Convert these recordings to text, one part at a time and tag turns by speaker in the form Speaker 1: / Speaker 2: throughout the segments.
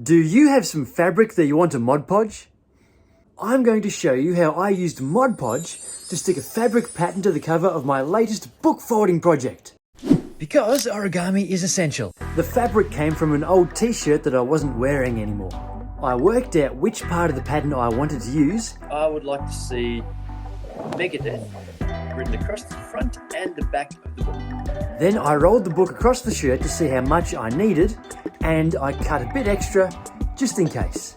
Speaker 1: Do you have some fabric that you want to Mod Podge? I'm going to show you how I used Mod Podge to stick a fabric pattern to the cover of my latest book folding project. Because origami is essential. The fabric came from an old t-shirt that I wasn't wearing anymore. I worked out which part of the pattern I wanted to use.
Speaker 2: I would like to see Megadeth written across the front and the back of the book.
Speaker 1: Then I rolled the book across the shirt to see how much I needed, and I cut a bit extra just in case.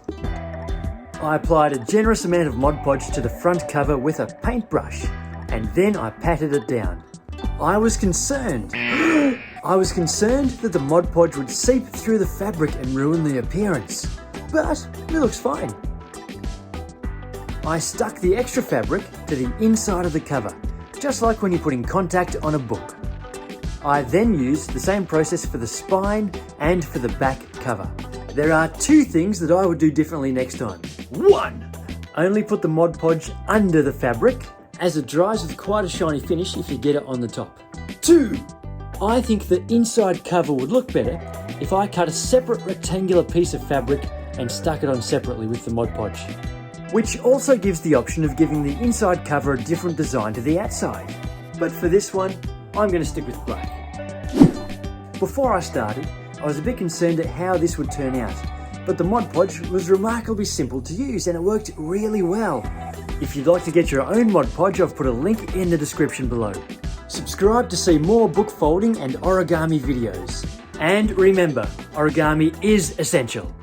Speaker 1: I applied a generous amount of Mod Podge to the front cover with a paintbrush, and then I patted it down. I was concerned that the Mod Podge would seep through the fabric and ruin the appearance, but it looks fine. I stuck the extra fabric to the inside of the cover, just like when you're putting contact on a book. I then used the same process for the spine and for the back cover. There are two things that I would do differently next time. 1. Only put the Mod Podge under the fabric, as it dries with quite a shiny finish if you get it on the top. 2. I think the inside cover would look better if I cut a separate rectangular piece of fabric and stuck it on separately with the Mod Podge, which also gives the option of giving the inside cover a different design to the outside. But for this one, I'm going to stick with black. Before I started, I was a bit concerned at how this would turn out, but the Mod Podge was remarkably simple to use and it worked really well. If you'd like to get your own Mod Podge, I've put a link in the description below. Subscribe to see more book folding and origami videos. And remember, origami is essential.